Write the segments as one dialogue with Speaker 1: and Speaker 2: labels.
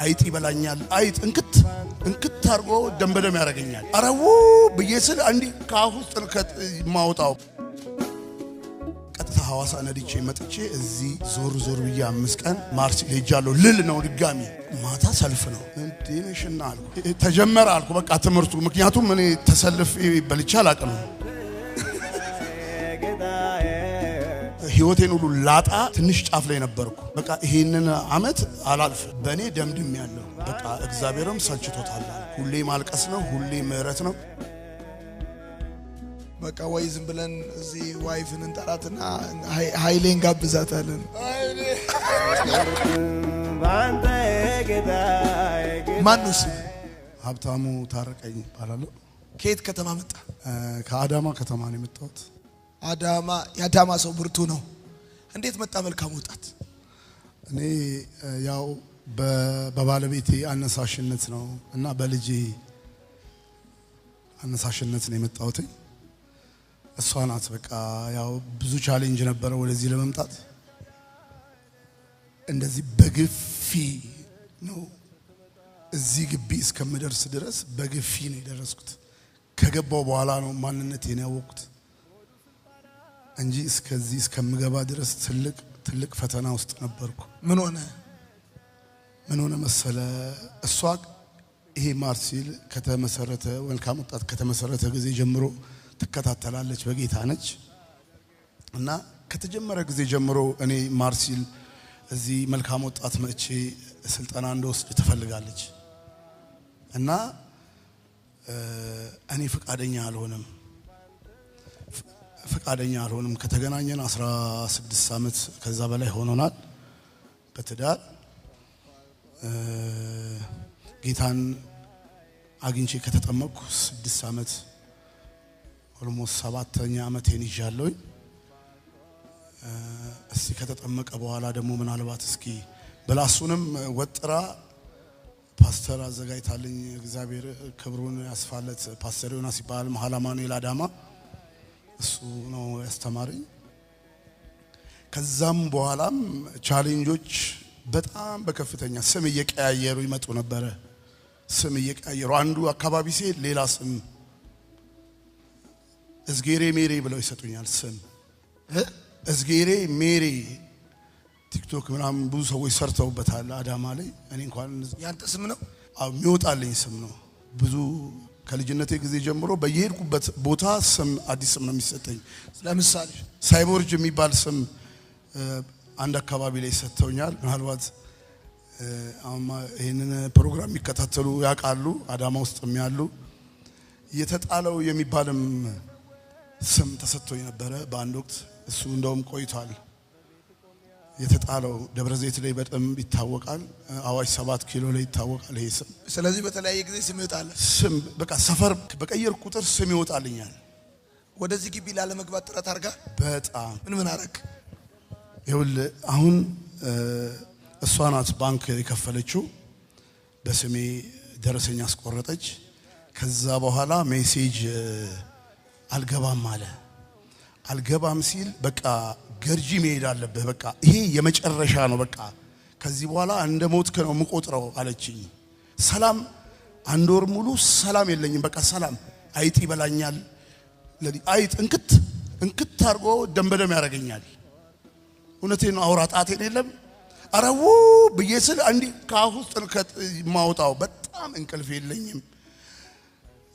Speaker 1: አይጥ ይበላኛል አይጥ እንክት አርጎ ደንበደም ያረጋኛል አረው በየስል አንዲ ካፍ ውስጥ ማውጣው ቀጥታ ሐዋሳ ነድቼ መጥቼ እዚህ ዞር ብያ 5 ቀን ማርሲ ሄጃለሁ ልል ነው ድጋሚ ማታ ሰልፍ ነው እንዴነሽና አልኩ ተጀመረ አልኩ በቃ ትምርቱ ምክንያቱም እኔ ተሰልፍ በልቻ አላቀም ህይወቴን ሁሉ ላጣ ትንሽ ጫፍ ላይ ነበርኩ በቃ ይሄንን አመት አላልፍ በኔ ደምድም ያለው በቃ እግዚአብሔርም ሰልችቶታል ሁሌ ማልቀስ ነው ሁሌ ምህረት ነው
Speaker 2: በቃ ወይ ዝም ብለን እዚህ ዋይፍን እንጠራትና ሃይሌን ጋብዛታለን ማንስ
Speaker 1: ሀብታሙ ታረቀኝ ባላለው
Speaker 2: ከየት ከተማ መጣ
Speaker 1: ከአዳማ ከተማ ነው የመጣሁት
Speaker 2: የአዳማ ሰው ብርቱ ነው እንዴት መጣ መልካም ወጣት
Speaker 1: እኔ ያው በባለቤቴ አነሳሽነት ነው እና በልጄ አነሳሽነት ነው የመጣሁት እሷ ናት በቃ ያው ብዙ ቻሌንጅ ነበር ወደዚህ ለመምጣት እንደዚህ በግፊ ነው እዚህ ግቢ እስከምደርስ ድረስ በግፊ ነው የደረስኩት ከገባው በኋላ ነው ማንነቴን ያወቅኩት እንጂ እስከዚህ እስከምገባ ድረስ ትልቅ ፈተና ውስጥ ነበርኩ
Speaker 2: ምን ሆነ መሰለ እሷ ይሄ ማርሲል ከተመሰረተ መልካም ወጣት ከተመሰረተ ጊዜ ጀምሮ ተከታተላለች በጌታ ነች እና ከተጀመረ ጊዜ ጀምሮ እኔ ማርሲል እዚህ መልካም ወጣት መጥቼ ስልጣና እንደወስድ ተፈልጋለች እና እኔ ፈቃደኛ አልሆንም ከተገናኘን 16 አመት ከዛ በላይ ሆኖናል በትዳር ጌታን አግኝቼ ከተጠመቅኩ 6 አመት ኦልሞስት 7ኛ አመቴን ይዣለሁኝ እስቲ ከተጠመቀ በኋላ ደግሞ ምናልባት እስኪ በላሱንም ወጥራ ፓስተር አዘጋጅታለኝ እግዚአብሔር ክብሩን ያስፋለት ፓስተር ዮናስ ይባላል መሐላ ማኑኤል አዳማ እሱ ነው ያስተማረኝ ከዛም በኋላም ቻሌንጆች በጣም በከፍተኛ ስም እየቀያየሩ ይመጡ ነበር ስም እየቀያየሩ አንዱ አካባቢ ሲሄድ ሌላ ስም እዝጌሬ ሜሪ ብለው ይሰጡኛል ስም እዝጌሬ ሜሪ ቲክቶክ ምናምን ብዙ ሰዎች ሰርተውበታል አዳማ ላይ እኔ እንኳን ያንተ ስም ነው
Speaker 1: አው የሚወጣልኝ ስም ነው ብዙ ከልጅነቴ ጊዜ ጀምሮ በየሄድኩበት ቦታ ስም አዲስ ስም ነው የሚሰጠኝ
Speaker 2: ለምሳሌ
Speaker 1: ሳይቦርጅ የሚባል ስም አንድ አካባቢ ላይ ሰጥተውኛል ምናልባት ይሄንን ፕሮግራም የሚከታተሉ ያቃሉ አዳማ ውስጥም ያሉ የተጣለው የሚባልም ስም ተሰጥቶኝ ነበር በአንድ ወቅት እሱ እንደውም ቆይቷል የተጣለው ደብረ ዘይት ላይ በጣም ይታወቃል አዋሽ 7 ኪሎ ላይ ይታወቃል ይሄ ስም
Speaker 2: ስለዚህ በተለያየ ጊዜ ስም ይወጣል
Speaker 1: ስም በቃ ሰፈር በቀየር ቁጥር ስም ይወጣልኛል
Speaker 2: ወደዚህ ግቢ ላለመግባት ጥረት አርጋ
Speaker 1: በጣም
Speaker 2: ምን አረክ
Speaker 1: ይውል አሁን እሷ ናት ባንክ የከፈለችው በስሜ ደረሰኛ አስቆረጠች ከዛ በኋላ ሜሴጅ አልገባም ሲል በቃ ገርጂ መሄድ አለበት በቃ ይሄ የመጨረሻ ነው በቃ ከዚህ በኋላ እንደ ሞትከ ነው ምቆጥረው አለችኝ ሰላም አንድ ወር ሙሉ ሰላም የለኝም በቃ ሰላም አይጥ ይበላኛል አይጥ እንክት አርጎ ደንበደም ያረጋኛል እውነቴን ነው አውራጣቴን የለም አረው በየስል አንዲ ካፍ ውስጥ ማውጣው በጣም እንቅልፍ የለኝም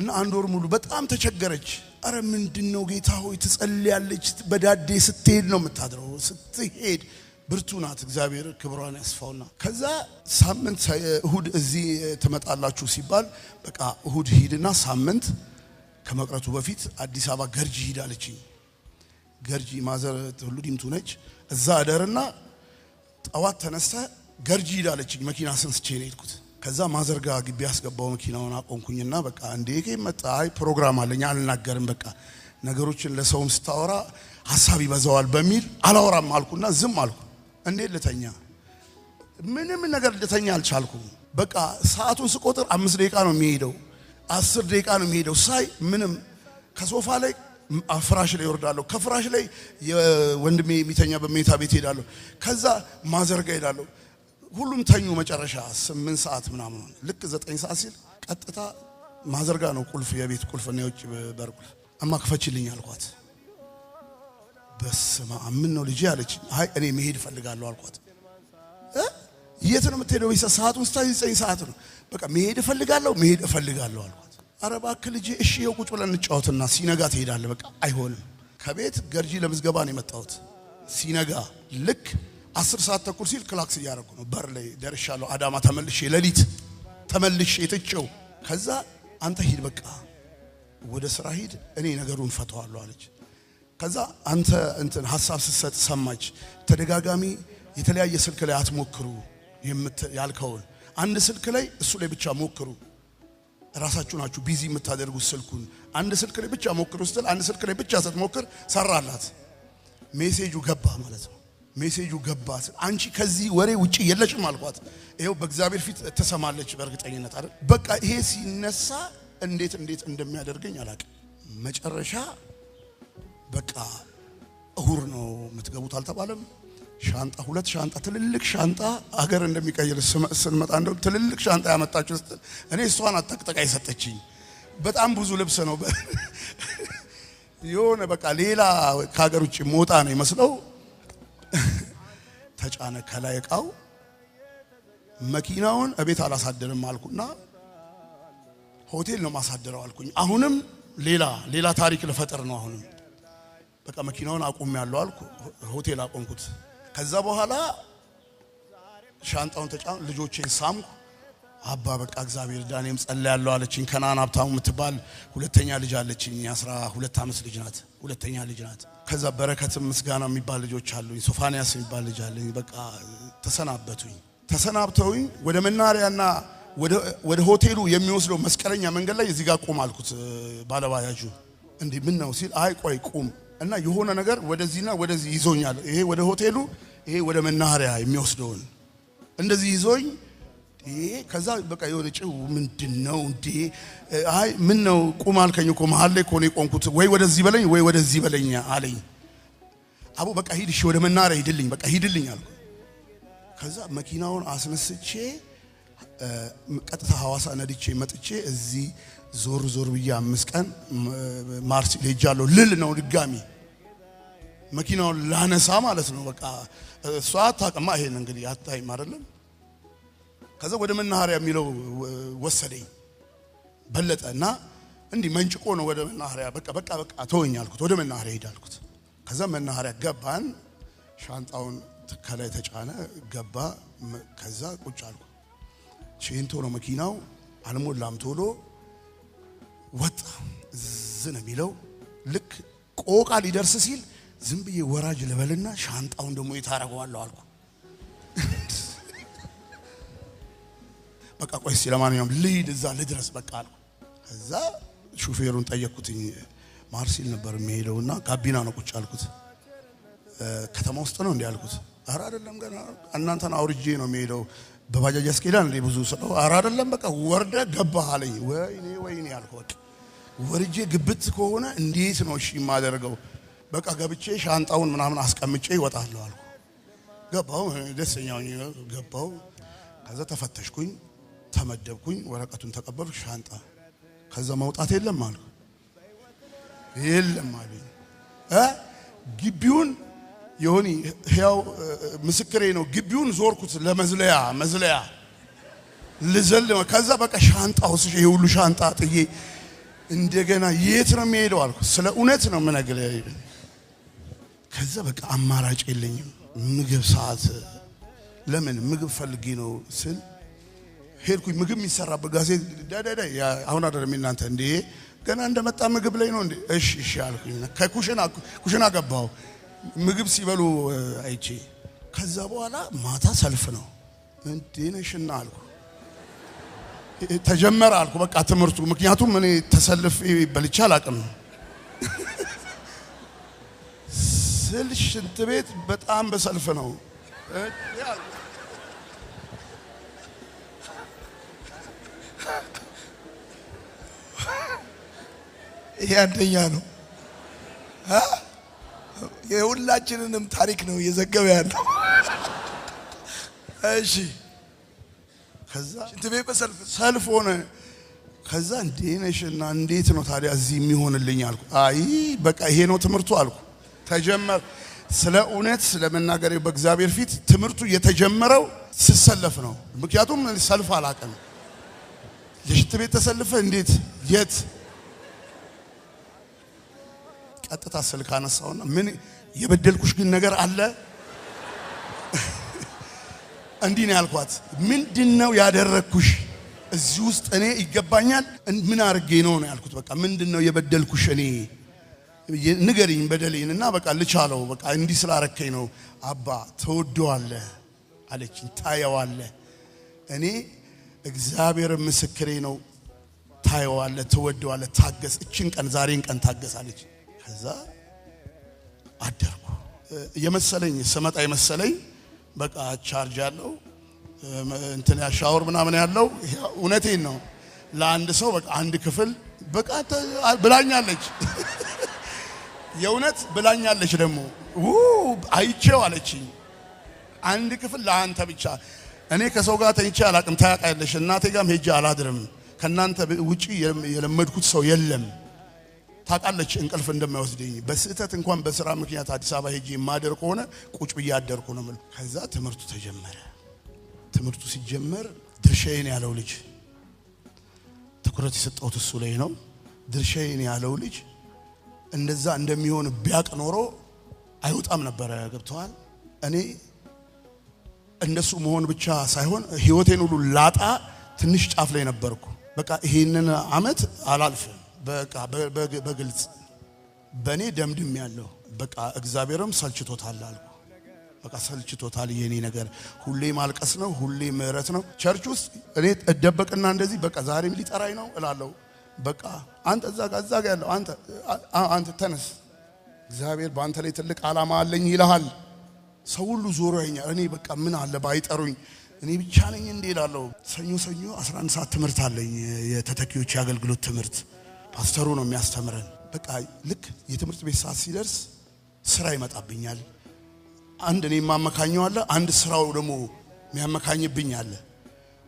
Speaker 1: እና አንድ ወር ሙሉ በጣም ተቸገረች አረ ምንድነው ጌታ ሆይ ትጸልያለች በዳዴ ስትሄድ ነው የምታድረው ስትሄድ ብርቱ ናት እግዚአብሔር ክብሯን ያስፋውና ከዛ ሳምንት እሁድ እዚህ ተመጣላችሁ ሲባል በቃ እሁድ ሂድና ሳምንት ከመቅረቱ በፊት አዲስ አበባ ገርጂ ሂዳለችኝ ገርጂ ማዘር ሁሉ ዲምቱ ነች እዛ አደርና ጠዋት ተነስተ ገርጂ ሂዳለችኝ መኪና ሰንስቼ ነው ሄድኩት ከዛ ማዘርጋ ግቢ ያስገባው መኪናውን አቆንኩኝና በቃ እንዴ ከመጣ አይ ፕሮግራም አለኝ አልናገርም በቃ ነገሮችን ለሰውም ስታወራ ሐሳብ ይበዛዋል በሚል አላወራም አልኩና ዝም አልኩ እንዴ ልተኛ ምንም ነገር ልተኛ አልቻልኩም በቃ ሰዓቱን ስቆጥር 5 ደቂቃ ነው የሚሄደው 10 ደቂቃ ነው የሚሄደው ሳይ ምንም ከሶፋ ላይ ፍራሽ ላይ ወርዳለሁ ከፍራሽ ላይ የወንድሜ የሚተኛ በሜታ ቤት ሄዳለሁ ከዛ ማዘርጋ ሄዳለሁ ሁሉም ተኙ። መጨረሻ 8 ሰዓት ምናምን ልክ 9 ሰዓት ሲል ቀጥታ ማዘርጋ ነው ቁልፍ የቤት ቁልፍ ነው የውጭ በር ቁልፍ እማ ክፈችልኝ አልኳት። በስመ አብ ምን ነው ልጄ አለች። አይ እኔ መሄድ ፈልጋለሁ አልኳት። የት ነው የምትሄደው? ሰዓቱን ስታይ 9 ሰዓት ነው። በቃ መሄድ እፈልጋለሁ አልኳት። ኧረ እባክህ ልጄ እሺ ይኸው ቁጭ ብለን እንጫወትና ሲነጋ ትሄዳለህ። በቃ አይሆንም። ከቤት ገርጂ ለምዝገባ ነው የመጣሁት። ሲነጋ ልክ 10 ሰዓት ተኩል ሲል ክላክስ እያደረኩ ነው። በር ላይ ደርሻለሁ። አዳማ ተመልሼ ሌሊት ተመልሼ ትቼው ከዛ አንተ ሂድ በቃ ወደ ስራ ሂድ እኔ ነገሩን ፈተዋለሁ አለች። ከዛ አንተ እንትን ሐሳብ ስትሰጥ ሰማች። ተደጋጋሚ የተለያየ ስልክ ላይ አትሞክሩ ያልከውን አንድ ስልክ ላይ እሱ ላይ ብቻ ሞክሩ። ራሳችሁ ናችሁ ቢዚ የምታደርጉት ስልኩን አንድ ስልክ ላይ ብቻ ሞክሩ ስትል አንድ ስልክ ላይ ብቻ ስትሞክር ሰራላት። ሜሴጁ ገባ ማለት ነው። ሜሴጁ ገባ። አንቺ ከዚህ ወሬ ውጪ የለሽም አልኳት። ይሄው በእግዚአብሔር ፊት ተሰማለች በእርግጠኝነት አይደል። በቃ ይሄ ሲነሳ እንዴት እንደሚያደርገኝ አላውቅም። መጨረሻ በቃ እሁር ነው የምትገቡት አልተባለም። ሻንጣ 2 ሻንጣ ትልልቅ ሻንጣ አገር እንደሚቀይር ስንመጣ እንደው ትልልቅ ሻንጣ ያመጣችሁ እኔ እሷን አጠቅጠቃ የሰጠችኝ በጣም ብዙ ልብስ ነው። የሆነ በቃ ሌላ ከሀገር ውጭ ሞጣ ነው ይመስለው። ተጫነ ከላይ እቃው። መኪናውን እቤት አላሳደርም አልኩና ሆቴል ነው ማሳደረው አልኩኝ። አሁንም ሌላ ታሪክ ልፈጠር ነው። አሁንም በቃ መኪናውን አቁም ያለው አልኩ። ሆቴል አቆምኩት። ከዛ በኋላ ሻንጣውን ተጫን ልጆቼን ሳምኩ። አባ በቃ እግዚአብሔር ዳኔም ጸልያለሁ አለችኝ። ከናን ሀብታሙ የምትባል ሁለተኛ ልጅ አለችኝ። 12 ዓመት ልጅ ናት። ሁለተኛ ልጅ ናት። ከዛ በረከትም ምስጋና የሚባል ልጆች አሉኝ። ሶፋንያስ የሚባል ልጅ አለኝ። በቃ ተሰናብተውኝ ወደ መናሪያና ወደ ሆቴሉ የሚወስደው መስቀለኛ መንገድ ላይ እዚህ ጋር ቆም አልኩት። ባለባያጁ እንዴ ምን ነው ሲል አይ ቆይ ቁም እና የሆነ ነገር ወደዚህና ወደዚህ ይዞኛል። ይሄ ወደ ሆቴሉ ይሄ ወደ መናሪያ የሚወስደውን እንደዚህ ይዞኝ ከዛ በቃ የሆነ ጭው ምንድነው እንዴ አይ ምን ነው ቁም አልከኝ እኮ መሃል ላይ እኮ ነው የቆምኩት። ወይ ወደዚህ በለኝ ወይ ወደዚህ በለኝ አለኝ። አቡ በቃ ሂድ እሺ ወደ መናሪያ ሂድልኝ በቃ ሂድልኝ አልኩ። ከዛ መኪናውን አስነስቼ ቀጥታ ሐዋሳ ነድቼ መጥቼ እዚህ ዞር ብዬ 5 ቀን ማርሲ ሄጃለሁ ልል ነው ድጋሚ መኪናውን ላነሳ ማለት ነው። በቃ እሷ አታውቅማ ይሄን እንግዲህ አታይም አይደለም። ከዛ ወደ መናኸሪያ የሚለው ወሰደኝ በለጠና እንዲህ መንጭቆ ነው ወደ መናኸሪያ በቃ ተወኝ አልኩት። ወደ መናኸሪያ ሄድ አልኩት። ከዛ መናኸሪያ ገባን። ሻንጣውን ከላይ ተጫነ ገባ። ከዛ ቁጭ አልኩ። ቼንቶ ነው መኪናው አልሞላም ቶሎ ወጣ። ዝነ የሚለው ልክ ቆቃ ሊደርስ ሲል ዝም ብዬ ወራጅ ልበልና ሻንጣውን ደግሞ ይታረጋዋለሁ አልኩ። በቃ ቆይ ለማንኛውም ልሂድ እዛ ልድረስ በቃ አልኩ። ከዛ ሹፌሩን ጠየቅኩትኝ። ማርሲል ነበር የሚሄደውና ጋቢና ነው ቁጭ አልኩት። ከተማ ውስጥ ነው እንዴ አልኩት። ኧረ አይደለም ገና እናንተን አውርጄ ነው የሚሄደው በባጃጅ ያስኬዳል እንዴ ብዙ ሰው። ኧረ አይደለም በቃ ወርደ ገባህ አለኝ። ወይኔ አልኩ። በቃ ወርጄ ግብት ከሆነ እንዴት ነው እሺ የማደርገው? በቃ ገብቼ ሻንጣውን ምናምን አስቀምጬ ይወጣለሁ አልኩ። ገባው ደስተኛው ገባው። ከዛ ተፈተሽኩኝ ተመደብኩኝ። ወረቀቱን ተቀበልኩ ሻንጣ። ከዛ መውጣት የለም አልኩ። የለም አለኝ። ግቢውን የሆነ ህያው ምስክሬ ነው። ግቢውን ዞርኩት ለመዝለያ ልዘል። ከዛ በቃ ሻንጣው ይሄ ሁሉ ሻንጣ ጥዬ እንደገና የት ነው የሚሄደው አልኩ። ስለ እውነት ነው የምነግርህ። ከዛ በቃ አማራጭ የለኝም። ምግብ ሰዓት ለምን ምግብ ፈልጌ ነው ስል ሄድኩኝ። ምግብ የሚሰራበት ጋዜጣ ዳዳዳ አሁን አይደለም እናንተ እንዴ ገና እንደመጣ ምግብ ላይ ነው እንዴ? እሺ አልኩኝ። ከኩሽና ገባው ምግብ ሲበሉ አይቼ። ከዛ በኋላ ማታ ሰልፍ ነው እንዴ ነሽና አልኩ። ተጀመረ አልኩ በቃ ትምርቱ። ምክንያቱም እኔ ተሰልፍ በልቻ አላቅም። ስልሽ ሽንት ቤት በጣም በሰልፍ ነው።
Speaker 3: ይሄ አንደኛ ነው። የሁላችንንም ታሪክ ነው እየዘገበ ያለው። እሺ
Speaker 1: ከዛ
Speaker 3: ሽንት ቤት በሰልፍ
Speaker 1: ሰልፍ ሆነ። ከዛ እንዴነሽና እንዴት ነው ታዲያ እዚህ የሚሆንልኝ አልኩ። አይ በቃ ይሄ ነው ትምህርቱ አልኩ። ተጀመረ። ስለ እውነት ስለመናገር በእግዚአብሔር ፊት ትምህርቱ የተጀመረው ሲሰለፍ ነው። ምክንያቱም ሰልፍ አላቀም። የሽንት ቤት ተሰልፈ እንዴት የት ቀጥታ ስልክ አነሳውና ምን የበደልኩሽ ግን ነገር አለ እንዲህ ነው ያልኳት። ምንድነው ያደረኩሽ እዚህ ውስጥ እኔ ይገባኛል ምን አርጌ ነው ያልኩት። በቃ ምንድነው የበደልኩሽ እኔ ንገሪኝ በደሌንና በቃ ልቻለው በቃ እንዲህ ስላረከኝ ነው። አባ ተወደዋለህ አለችኝ። ታየዋለህ እኔ እግዚአብሔር ምስክሬ ነው። ታየዋለህ ተወደዋለህ ታገስ እቺን ቀን ዛሬን ቀን ታገስ አለች። ከዛ አደርኩ የመሰለኝ ስመጣ የመሰለኝ በቃ ቻርጅ ያለው እንትን ሻወር ምናምን ያለው እውነቴን ነው። ለአንድ ሰው በቃ አንድ ክፍል በቃ ብላኛለች። የእውነት ብላኛለች ደግሞ አይቼው አለችኝ። አንድ ክፍል ለአንተ ብቻ። እኔ ከሰው ጋር ተኝቼ አላቅም ታያቃለሽ። እናቴ ጋርም ሄጄ አላድርም። ከናንተ ውጪ የለመድኩት ሰው የለም። ታቃለች እንቅልፍ እንደማይወስደኝ። በስህተት እንኳን በስራ ምክንያት አዲስ አበባ ሄጄ ማደር ከሆነ ቁጭ ብዬ አደርኩ ነው ማለት። ከዛ ትምህርቱ ተጀመረ። ትምህርቱ ሲጀመር ድርሻዬን ያለው ልጅ ትኩረት የሰጠሁት እሱ ላይ ነው። ድርሻዬን ያለው ልጅ እንደዛ እንደሚሆን ቢያቅ ኖሮ አይወጣም ነበር። ገብቷል። እኔ እንደሱ መሆን ብቻ ሳይሆን ህይወቴን ሁሉ ላጣ ትንሽ ጫፍ ላይ ነበርኩ። በቃ ይሄንን አመት አላልፍም። በቃ በግልጽ በኔ ደምድም ያለው በቃ እግዚአብሔርም ሰልችቶታል አልኩ። በቃ ሰልችቶታል የኔ ነገር። ሁሌ ማልቀስ ነው፣ ሁሌ ምህረት ነው። ቸርች ውስጥ እኔ እደበቅና እንደዚህ በቃ ዛሬም ሊጠራኝ ነው እላለሁ። በቃ አንተ እዛ ጋር ያለው አንተ ተነስ፣ እግዚአብሔር በአንተ ላይ ትልቅ ዓላማ አለኝ ይልሃል። ሰው ሁሉ ዞሮ ያኛል። እኔ በቃ ምን አለ ባይጠሩኝ እኔ ብቻ ነኝ እንዴ እላለሁ። ሰኞ 11 ሰዓት ትምህርት አለኝ፣ የተተኪዎች የአገልግሎት ትምህርት። ፓስተሩ ነው የሚያስተምረን። በቃ ልክ የትምህርት ቤት ሰዓት ሲደርስ ስራ ይመጣብኛል። አንድ እኔ ማመካኘው አለ፣ አንድ ስራው ደግሞ የሚያመካኝብኝ አለ።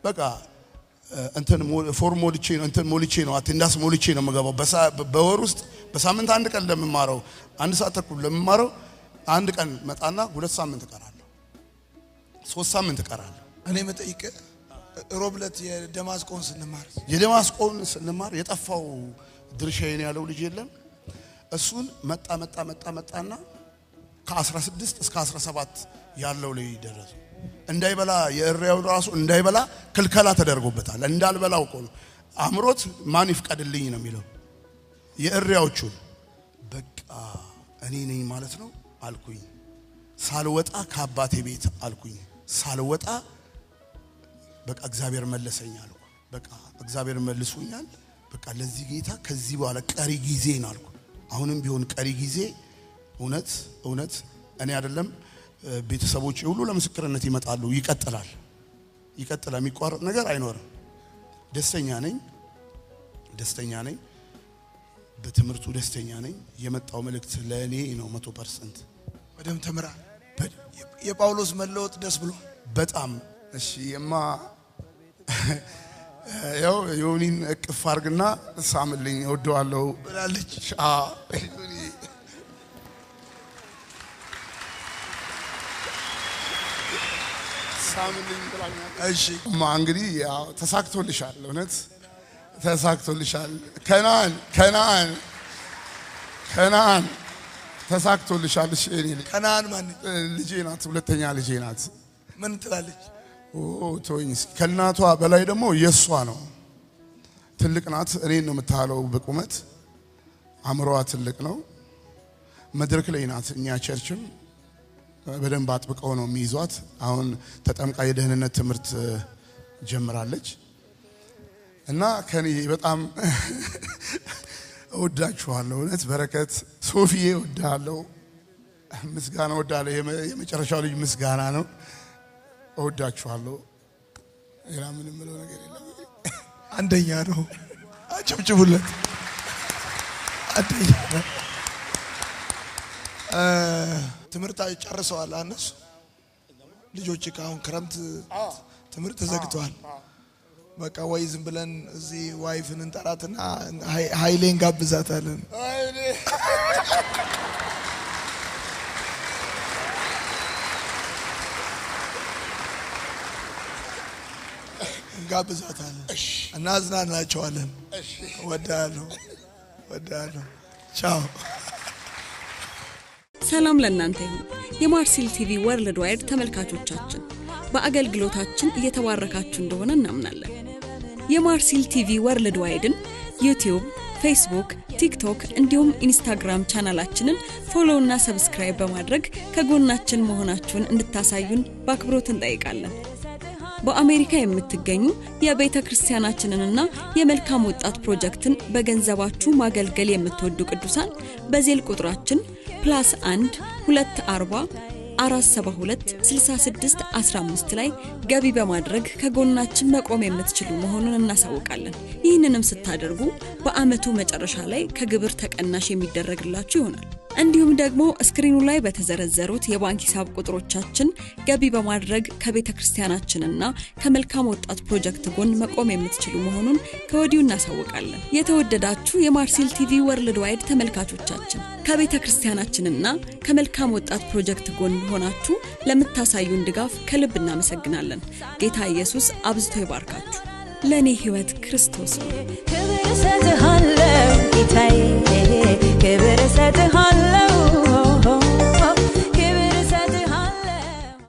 Speaker 1: በቃ እንትን ፎርም ሞልቼ ነው አቴንዳንስ ሞልቼ ነው የምገባው። በወር ውስጥ በሳምንት አንድ ቀን ለምማረው 1 ሰዓት ተኩል ለምማረው አንድ ቀን መጣና 2 ሳምንት እቀራለሁ፣ 3 ሳምንት እቀራለሁ።
Speaker 3: እኔ መጠይቀ ሮብለት የደማስቆን ስንማር የጠፋው ድርሻዬን ያለው ልጅ የለም። እሱን መጣና ከ16 እስከ 17 ያለው ላይ ደረሰ። እንዳይበላ የእሪያው ራሱ እንዳይበላ ክልከላ ተደርጎበታል። እንዳልበላው እኮ ነው አምሮት ማን ይፍቀድልኝ ነው የሚለው የእሪያዎቹን። በቃ እኔ ነኝ ማለት ነው አልኩኝ። ሳልወጣ ከአባቴ ቤት አልኩኝ። ሳልወጣ በቃ እግዚአብሔር መለሰኝ አልኩ። በቃ እግዚአብሔር መልሶኛል። በቃ ለዚህ ጌታ ከዚህ በኋላ ቀሪ ጊዜ ነው አልኩ። አሁንም ቢሆን ቀሪ ጊዜ እውነት እኔ አይደለም ቤተሰቦቼ ሁሉ ለምስክርነት ይመጣሉ። ይቀጥላል። የሚቋረጥ ነገር አይኖርም። ደስተኛ ነኝ። በትምህርቱ ደስተኛ ነኝ። የመጣው መልእክት ለኔ ነው 100%። በደም ተምራ የጳውሎስ መለወጥ ደስ ብሎ
Speaker 1: በጣም እሺ። ያው ዮኒን እቅፍ አርግና ሳምልኝ እወደዋለሁ
Speaker 3: ብላለች።
Speaker 1: ሳምልኝ ብላኛለች።
Speaker 3: እሺ
Speaker 1: እንግዲህ ያው ተሳክቶልሻል፣ እውነት ተሳክቶልሻል። ከናን ተሳክቶልሻል። እሺ እኔ
Speaker 3: ከናን ማን
Speaker 1: ልጄ ናት፣ ሁለተኛ ልጄ ናት።
Speaker 3: ምን ትላለች?
Speaker 1: ቶኝ ከናቷ በላይ ደግሞ የሷ ነው። ትልቅ ናት። እኔን ነው የምታለው በቁመት። አምሮዋ ትልቅ ነው። መድረክ ላይ ናት። እኛ ቸርችም በደንብ አጥብቀው ነው የሚይዟት። አሁን ተጠምቃ የደህንነት ትምህርት ጀምራለች እና ከኔ በጣም እወዳችኋለሁ። እውነት በረከት ሶፊዬ እወዳለሁ። ምስጋና እወዳለሁ። የመጨረሻው ልጅ ምስጋና ነው። እወዳችኋለሁ። ሌላ ምንም ምለው ነገር የለም።
Speaker 3: አንደኛ ነው። አጨብጭቡለት። አንደኛ ነው። ትምህርታቸው ጨርሰዋል። እነሱ ልጆች ካሁን ክረምት ትምህርት ተዘግቷል። በቃ ወይ ዝም ብለን እዚህ ዋይፍን እንጠራትና ኃይሌን ጋብዛታለን ኃይሌ ጋብዛታለን እና አዝናናቸዋለን ወዳለሁ ቻው
Speaker 4: ሰላም ለእናንተ ይሁን የማርሲል ቲቪ ወርልድ ዋይድ ተመልካቾቻችን በአገልግሎታችን እየተባረካችሁ እንደሆነ እናምናለን የማርሲል ቲቪ ወርልድ ዋይድን ዩቲዩብ ፌስቡክ ቲክቶክ እንዲሁም ኢንስታግራም ቻናላችንን ፎሎ እና ሰብስክራይብ በማድረግ ከጎናችን መሆናችሁን እንድታሳዩን በአክብሮት እንጠይቃለን በአሜሪካ የምትገኙ የቤተ ክርስቲያናችንንና የመልካም ወጣት ፕሮጀክትን በገንዘባችሁ ማገልገል የምትወዱ ቅዱሳን በዜል ቁጥራችን +1 240 472 66 15 ላይ ገቢ በማድረግ ከጎናችን መቆም የምትችሉ መሆኑን እናሳውቃለን ይህንንም ስታደርጉ በአመቱ መጨረሻ ላይ ከግብር ተቀናሽ የሚደረግላችሁ ይሆናል እንዲሁም ደግሞ ስክሪኑ ላይ በተዘረዘሩት የባንክ ሂሳብ ቁጥሮቻችን ገቢ በማድረግ ከቤተክርስቲያናችንና ከመልካም ወጣት ፕሮጀክት ጎን መቆም የምትችሉ መሆኑን ከወዲሁ እናሳውቃለን የተወደዳችሁ የማርሲል ቲቪ ወርልድ ዋይድ ተመልካቾቻችን ከቤተክርስቲያናችንና ከመልካም ወጣት ፕሮጀክት ጎን ሆናችሁ ለምታሳዩን ድጋፍ ከልብ እናመሰግናለን ጌታ ኢየሱስ አብዝቶ ይባርካችሁ ለኔ ህይወት ክርስቶስ ነው ክብር ሰጥሃለሁ ጌታዬ ክብር ሰጥሃለሁ